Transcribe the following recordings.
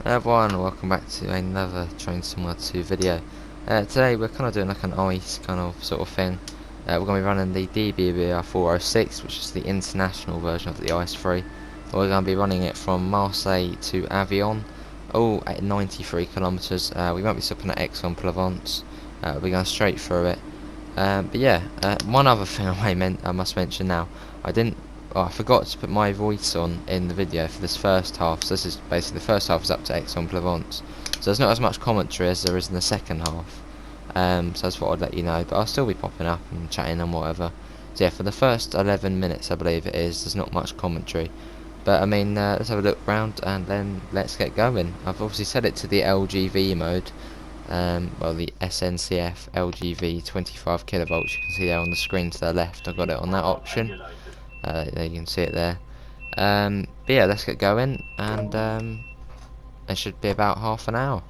Everyone, welcome back to another Train Similar 2 video. Today we're kind of doing like an ice kind of sort of thing. We're going to be running the DBBR 406, which is the international version of the Ice 3. We're going to be running it from Marseille to Avignon, all at 93 kilometers. We won't be stopping at Aix-en-Provence. We're going straight through it. But yeah, one other thing I must mention now. I forgot to put my voice on in the video for this first half. So this is basically the first half is up to Aix-en-Provence. So there's not as much commentary as there is in the second half. So I just thought I'd let you know. But I'll still be popping up and chatting and whatever. So yeah, for the first 11 minutes, I believe it is, there's not much commentary. But I mean, let's have a look round and then let's get going. I've obviously set it to the LGV mode. Well, the SNCF LGV 25 kilovolts. You can see there on the screen to the left. I've got it on that option. There you can see it there. But yeah, let's get going, and it should be about half an hour.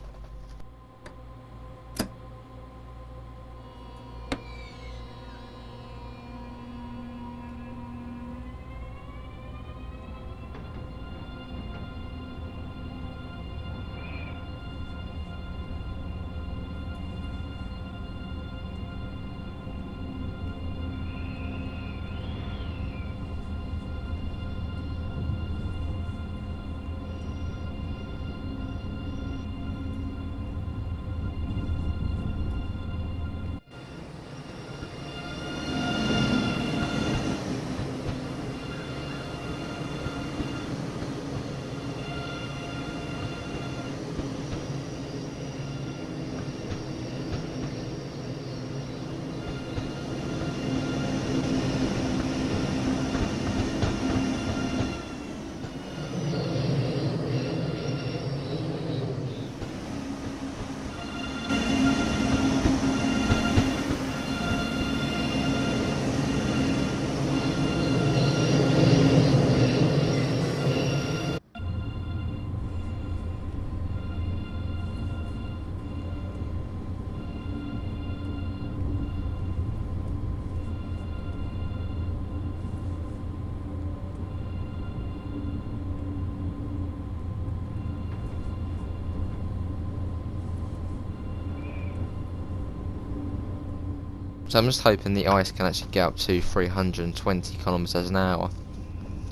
So I'm just hoping the ice can actually get up to 320 kilometers an hour.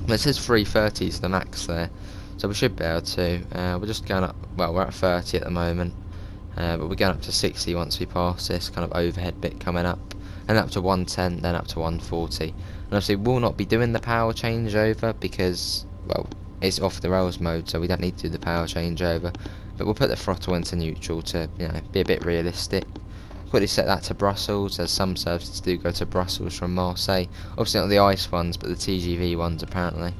It says 330 is the max there, so we should be able to. We're just going up. Well, we're at 30 at the moment, but we're going up to 60 once we pass this kind of overhead bit coming up, and up to 110, then up to 140. And obviously, we'll not be doing the power changeover because, well, it's off the rails mode, so we don't need to do the power changeover. But we'll put the throttle into neutral to, be a bit realistic. Quickly set that to Brussels, as some services do go to Brussels from Marseille. Obviously not the ice ones, but the TGV ones apparently.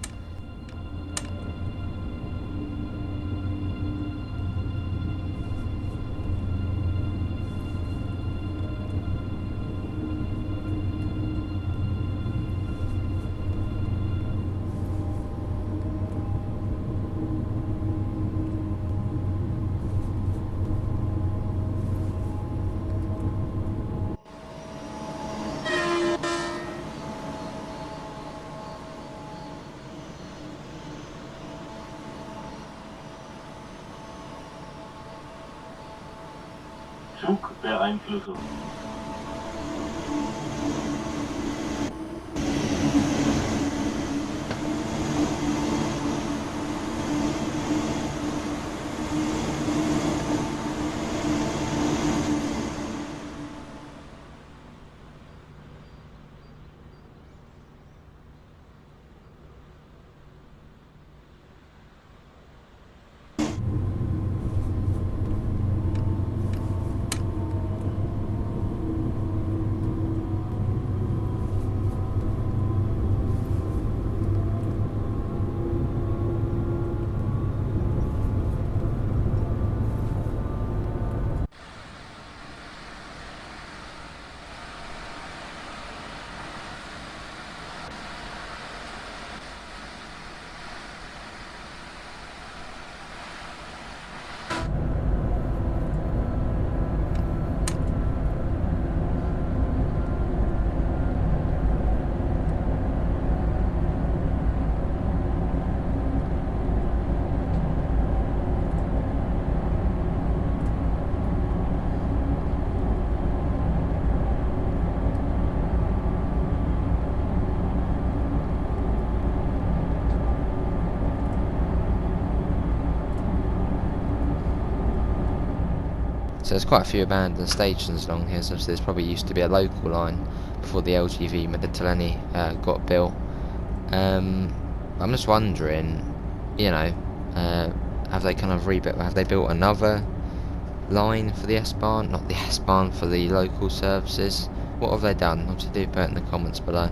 Zugbeeinflussung. So there's quite a few abandoned stations along here, so there's probably used to be a local line before the LGV Méditerranée got built. I'm just wondering, you know, have they kind of rebuilt, have they built another line for the S-Bahn? Not the S-Bahn, for the local services? What have they done? Obviously do put it in the comments below.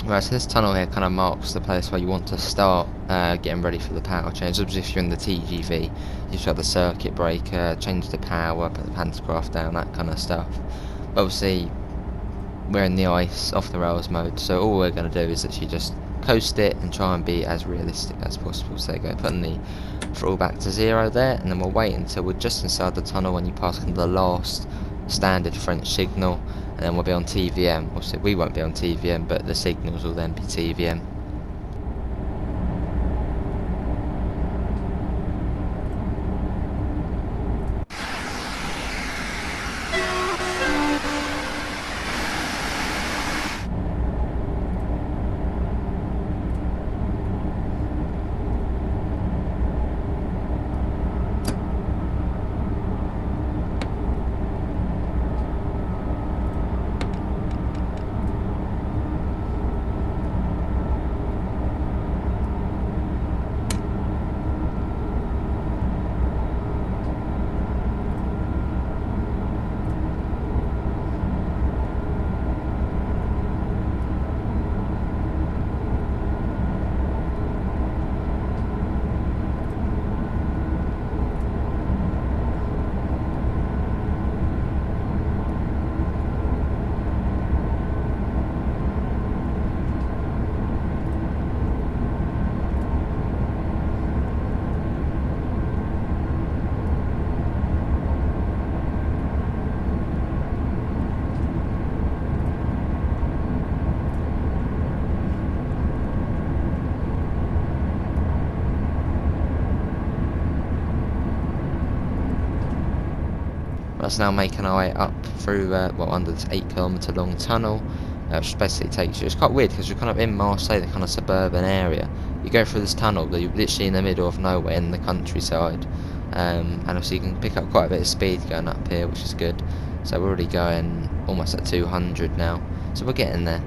Right, so this tunnel here kind of marks the place where you want to start getting ready for the power change. Obviously if you're in the TGV, you should have the circuit breaker, change the power, put the pantograph down, that kind of stuff. But obviously we're in the ice, off the rails mode, so all we're going to do is actually just coast it and try and be as realistic as possible. So go putting the throttle back to 0 there, and then we'll wait until we're just inside the tunnel when you pass into the last standard French signal, and then we'll be on TVM. Obviously we won't be on TVM, but the signals will then be TVM. That's now making our way up through, under this 8 km long tunnel, which basically takes you, it's quite weird because you're kind of in Marseille, the kind of suburban area. You go through this tunnel, but you're literally in the middle of nowhere in the countryside, and obviously you can pick up quite a bit of speed going up here, which is good. So we're already going almost at 200 now, so we're getting there.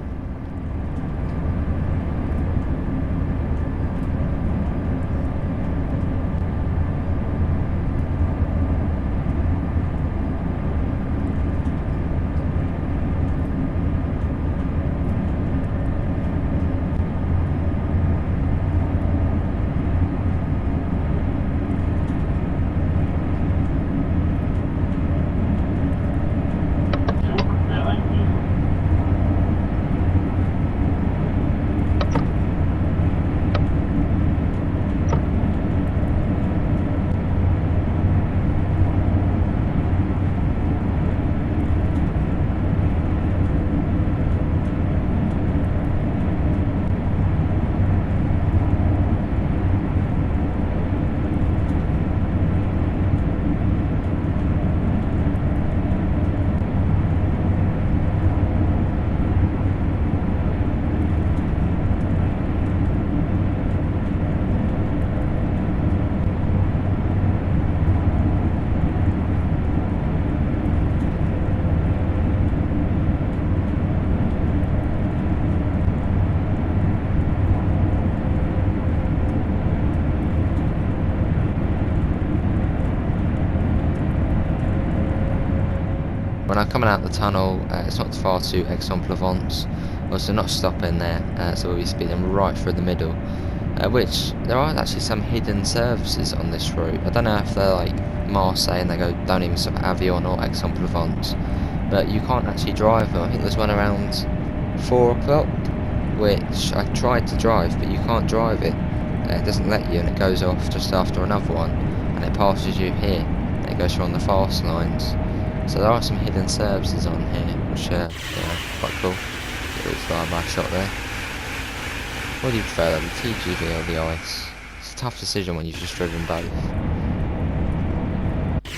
When I'm coming out the tunnel, it's not far to Aix-en-Provence, also not stopping there, so we'll be speeding right through the middle. which there are actually some hidden services on this route. I don't know if they're like Marseille and they go down even sort of Avignon or Aix-en-Provence, but you can't actually drive them. I think there's one around 4 o'clock, which I tried to drive, but you can't drive it. It doesn't let you, and it goes off just after another one, and it passes you here, and it goes through on the fast lines. So there are some hidden services on here, which are quite cool. Get a little flyby shot there. What do you prefer, the TGV or the ice? It's a tough decision when you've just driven both.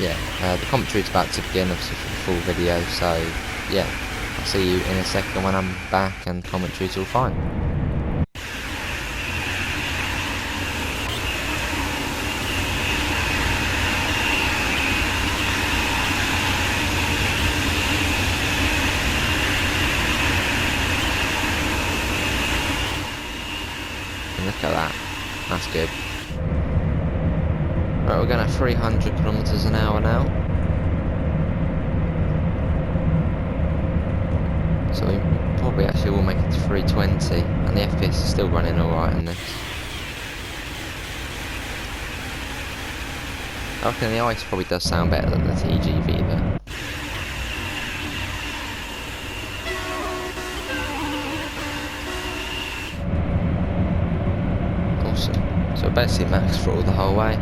Yeah, the commentary's about to begin, obviously, for the full video, so yeah, I'll see you in a second when I'm back and commentary's all fine. Look at that, that's good. Right, we're going at 300 kilometers an hour now. So we probably actually will make it to 320, and the FPS is still running alright in this. I reckon the ice probably does sound better than the TGV though. Awesome. So basically max throttle the whole way.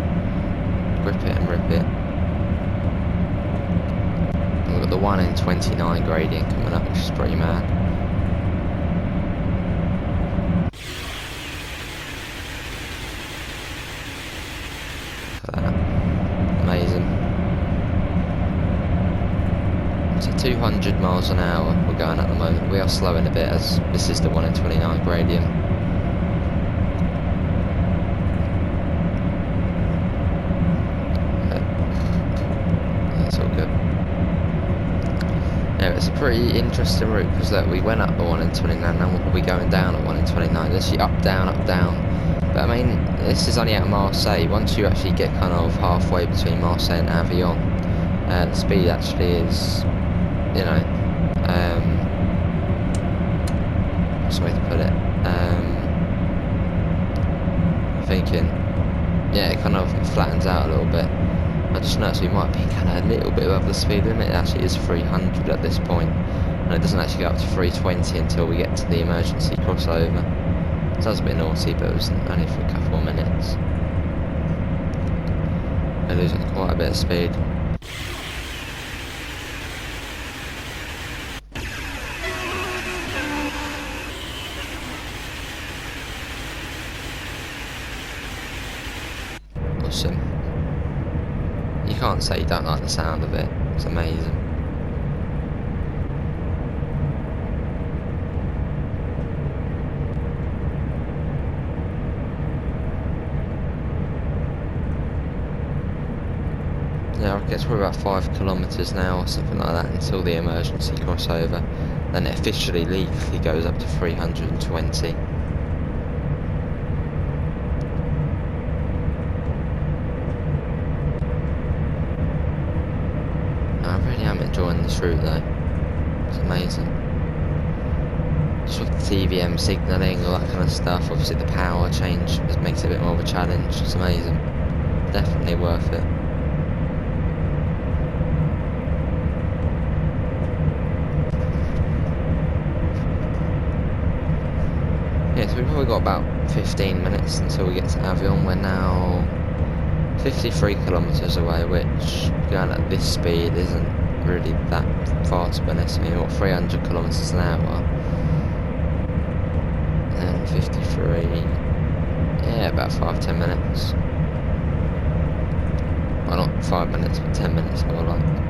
Grip it and rip it. And we've got the 1 in 29 gradient coming up, which is pretty mad. Look at that. Amazing. So 200 miles an hour we're going at the moment. We are slowing a bit as this is the 1 in 29 gradient. It's a pretty interesting route because look, we went up at 1 in 29, now we're probably going down at 1 in 29. This is up, down, up, down. But I mean, this is only out of Marseille. Once you actually get kind of halfway between Marseille and Avignon, the speed actually is, you know, what's the way to put it? I'm thinking, yeah, it kind of flattens out a little bit. I just noticed we might be kind of a little bit above the speed limit. It actually is 300 at this point, and it doesn't actually go up to 320 until we get to the emergency crossover. Sounds a bit naughty, but it was only for a couple of minutes. We're losing quite a bit of speed. Awesome. You can't say you don't like the sound of it. It's amazing. Yeah, I guess we're about 5 kilometers now or something like that until the emergency crossover. Then it officially, legally goes up to 320. I really am enjoying this route though. It's amazing. Just with the TVM signalling, all that kind of stuff. Obviously the power change just makes it a bit more of a challenge. It's amazing. Definitely worth it. Yeah, so we've probably got about 15 minutes until we get to Avignon. We're now 53 kilometers away, which going at this speed isn't really that far to be honest. I mean, what, 300 kilometers an hour, and 53, yeah, about 5-10 minutes. Well, not 5 minutes, but 10 minutes more like.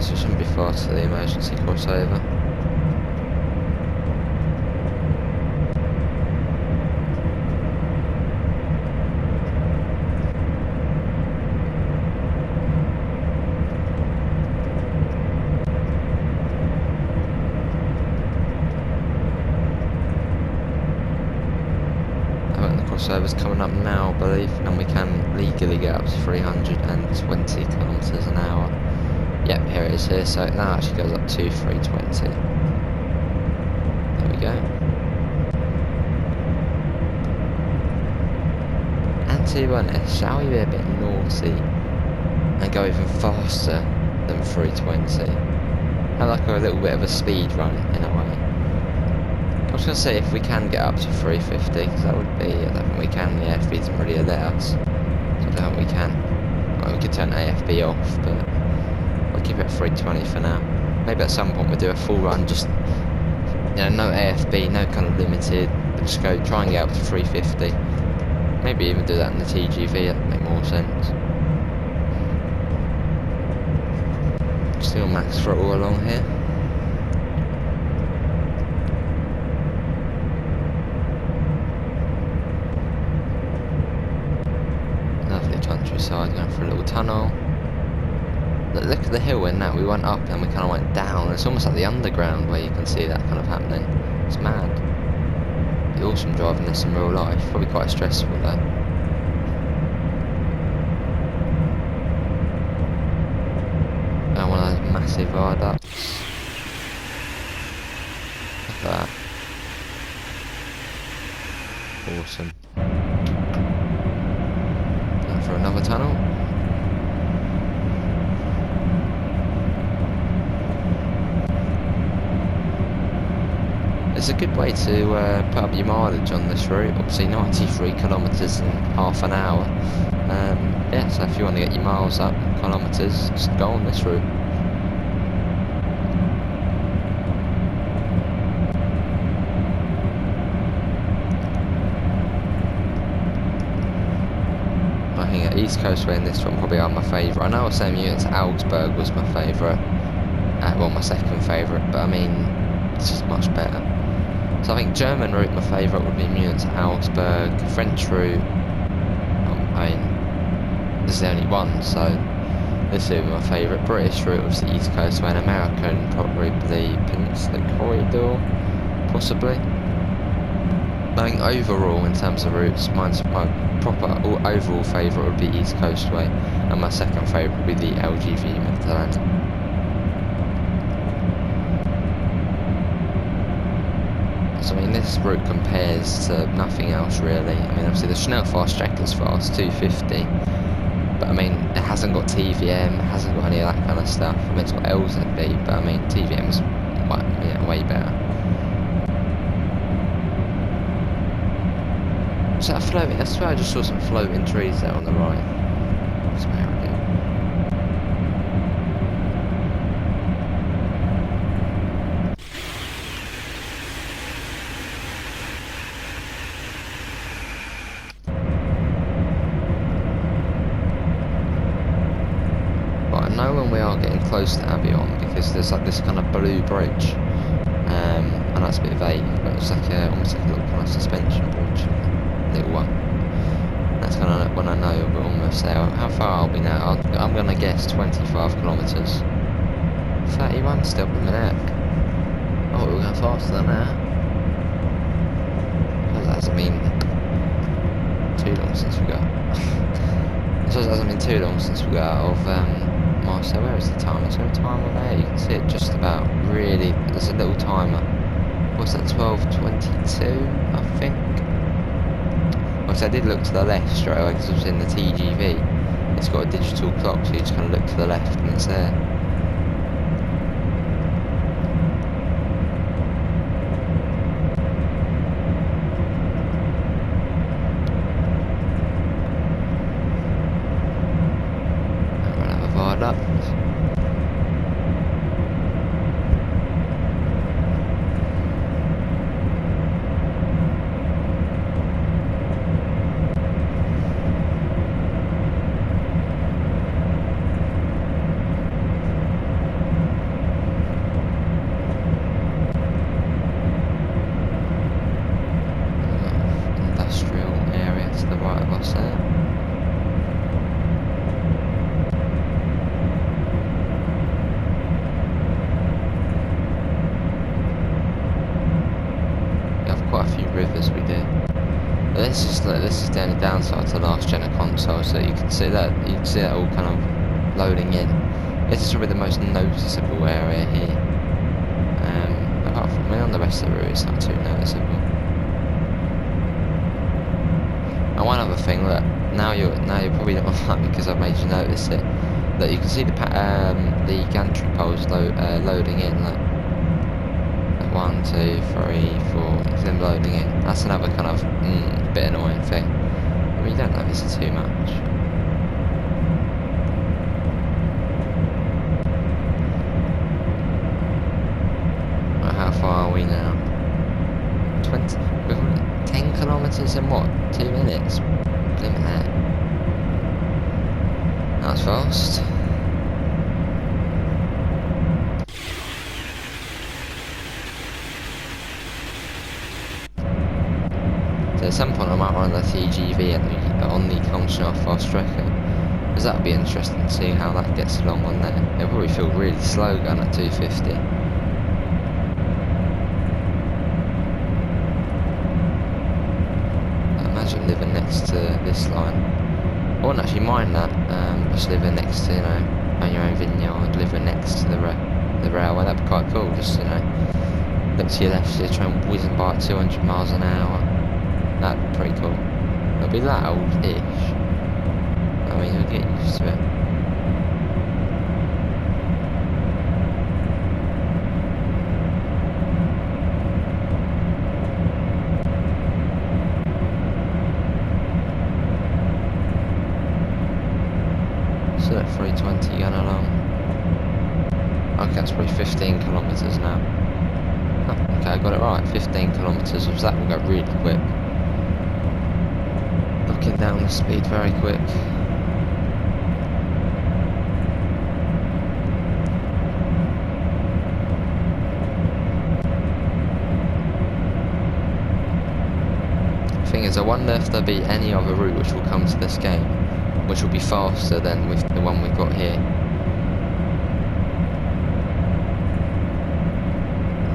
So it shouldn't be far to the emergency crossover. crossover's coming up now, I believe, and we can legally get up to 320 kilometres an hour. Yep, here it is here, so it now actually goes up to 320. There we go. And to be honest, shall we be a bit naughty and go even faster than 320? Have like a little bit of a speed run in a way. I was going to say if we can get up to 350, because that would be, I don't think we can, the AFB doesn't really let us. So I don't think we can. Well, we could turn AFB off, but we'll keep it at 320 for now. Maybe at some point we'll do a full run, just, you know, no AFB, no kind of limited, but just go try and get up to 350. Maybe even do that in the TGV, that would make more sense. Still max throttle along here. Lovely countryside, going through a little tunnel. Look at the hill in that, we went up and we kind of went down. It's almost like the underground where you can see that kind of happening. It's mad. It'd be awesome driving this in real life, probably quite stressful though. And one of those massive viaducts. Look at that. Awesome. Going for another tunnel. It's a good way to put up your mileage on this route. Obviously 93 kilometres in half an hour. Yeah, so if you want to get your miles up, kilometres, just go on this route. I think East Coast Way and this one probably are my favourite. I know I was saying units Augsburg was my favourite. Well, my second favourite, but I mean, it's just much better. So I think German route, my favourite would be Munich to Augsburg. French route, I mean, this is the only one, so this would be my favourite. British route was the East Coast Way, and American probably the Peninsula Corridor, possibly. I think overall, in terms of routes, my proper overall favourite would be East Coast Way, and my second favourite would be the LGV Méditerranée. So I mean, this route compares to nothing else really. I mean, obviously the Schnellfast is fast, 250, but I mean, it hasn't got TVM, it hasn't got any of that kind of stuff. I mean, it's got LZB, but I mean, TVM is way better. Is that floating? I swear I just saw some floating trees there on the right. What's the matter with it? But I know when we are getting close to Avignon because there's like this kind of blue bridge. I know it's a bit vague, but it's like almost like a little kind of suspension bridge. Little one. That's kind of when I know we're almost there. How far are we now? I'm going to guess 25 kilometres. 31 still per minute. Oh, we're going faster than that. That doesn't mean too long since we got. I suppose it doesn't mean too long since we got out of Marseille. Where is the time? Is there a timer there? You can see it just about. Really, there's a little timer. What's that? 12:22, I think. I did look to the left straight away because it was in the TGV. It's got a digital clock, so you just kind of look to the left and it's there. And we'll have a viaduct. it's just like this is the only downside to the last gen of consoles, so you can see that all kind of loading in. This is probably the most noticeable area here. Apart from, I mean, on the rest of the route it's not too noticeable. And one other thing, look, now you're probably not like me because I've made you notice it. That you can see the gantry poles loading in. Look, 1, 2, 3, 4. It's them loading in. That's another kind of bit annoying thing. I mean, you don't notice it too much. Right, how far are we now? 20. We've got 10 kilometres in what? 2 minutes. Blimey that. That's fast. So at some point I might run the TGV on the Continental Fast Tracker, because that'll be interesting to see how that gets along on there. It'll probably feel really slow going at 250. I imagine living next to this line. I wouldn't actually mind that, just living next to, on your own vineyard, living next to the railway. That'd be quite cool, just, look to your left, you're trying whizzing by at 200 miles an hour. That'd be pretty cool. It'll be loud-ish. I mean, you'll get used to it. So at 320 going along. Okay, that's probably 15 kilometres now. Oh, okay, I got it right. 15 kilometres, which that will go really quick. Looking down the speed very quick. Thing is, I wonder if there'll be any other route which will come to this game, which will be faster than with the one we've got here.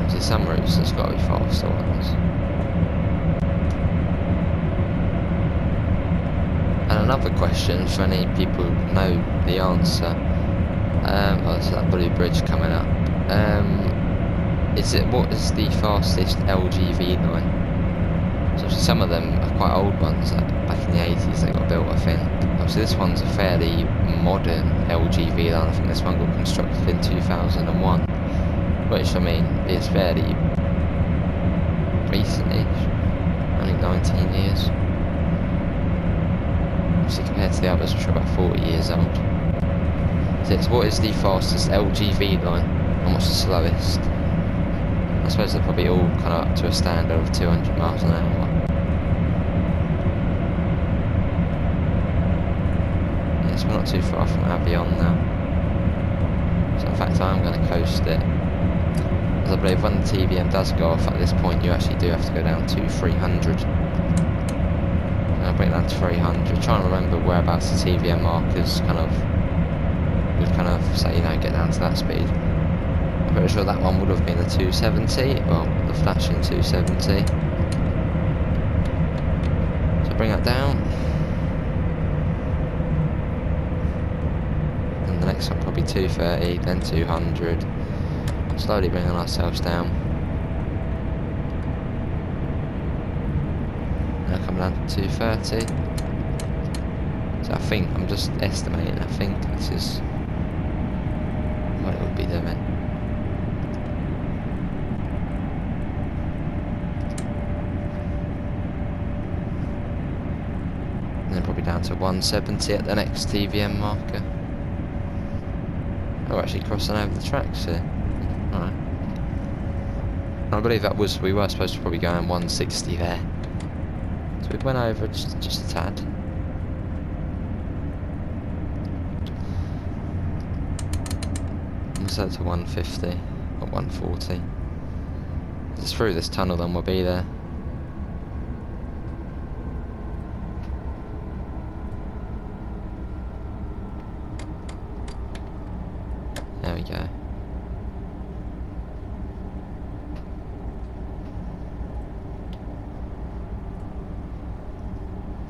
There's some routes that's got to be faster ones. And another question for any people who know the answer, so that blue bridge coming up, what is the fastest LGV line? So some of them are quite old ones, back in the 80s they got built, I think. Obviously this one's a fairly modern LGV line. I think this one got constructed in 2001, which, I mean, is fairly recent-ish, only 19 years. Obviously compared to the others, which are about 40 years old. So it's, what is the fastest LGV line and what's the slowest? I suppose they're probably all kind of up to a standard of 200 miles an hour. Yes, we're not too far from Avignon now. So in fact I am going to coast it. As I believe when the TVM does go off at this point, you actually do have to go down to 300. I'll bring it down to 300. Trying to remember whereabouts the TVM markers would kind of say, get down to that speed. I'm pretty sure that one would have been the 270, well, the flashing 270. So bring that down. And the next one probably 230, then 200. Slowly bringing ourselves down. Now coming down to 230. So I think, I'm just estimating, I think this is what it would be doing. And then probably down to 170 at the next TVM marker. Oh, we're actually crossing over the tracks here. Alright. I believe that was, we were supposed to probably go in 160 there. So we went over just a tad. We'll set it to 150, or 140. If it's through this tunnel then we'll be there. There we go.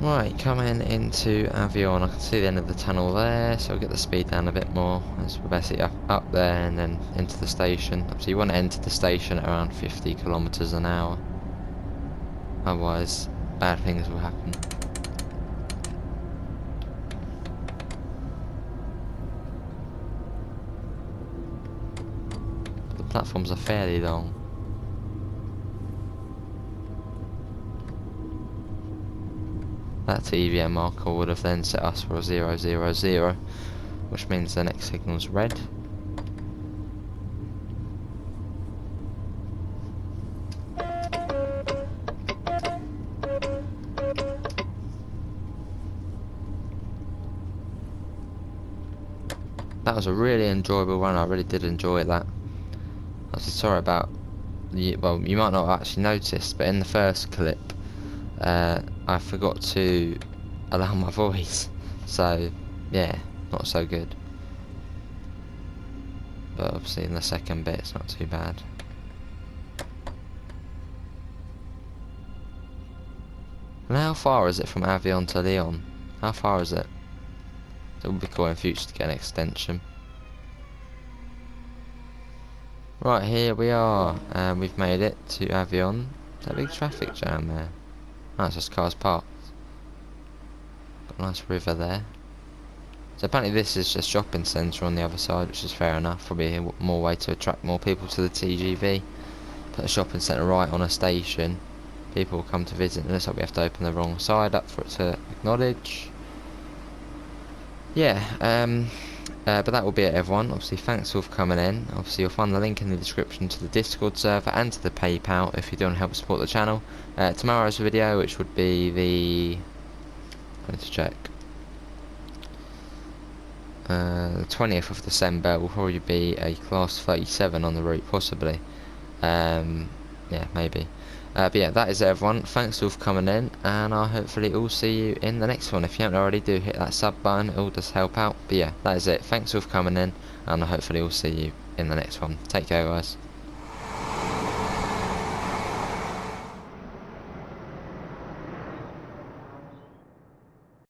Right, coming into Avignon, I can see the end of the tunnel there, so we'll get the speed down a bit more as we're basically up there and then into the station. So you want to enter the station at around 50 kilometers an hour, otherwise bad things will happen. The platforms are fairly long. That TVM marker would have then set us for a 000, which means the next signal's red. That was a really enjoyable run. I really did enjoy that. I'm sorry about well, you might not have actually noticed, but in the first clip I forgot to allow my voice, so yeah, not so good. But obviously in the second bit it's not too bad. And how far is it from Avignon to Lyon? How far is it? It would be cool in future to get an extension. Right, here we are, and we've made it to Avignon. Is that a big traffic jam there? Oh, it's just cars parked. Got a nice river there. So apparently this is a shopping centre on the other side, which is fair enough. Probably a more way to attract more people to the TGV. Put a shopping centre right on a station. People will come to visit, and it looks like we have to open the wrong side up for it to acknowledge. Yeah, but that will be it, everyone. Obviously, thanks all for coming in. Obviously, you'll find the link in the description to the Discord server and to the PayPal if you do want to help support the channel. Tomorrow's video, which would be the... I need to check. The 20th of December will probably be a class 37 on the route, possibly. Yeah, maybe. But yeah, that is it, everyone. Thanks all for coming in, and I'll hopefully all see you in the next one. If you haven't already, do hit that sub button, it all does help out. But yeah, that is it. Thanks all for coming in, and I'll hopefully all see you in the next one. Take care, guys.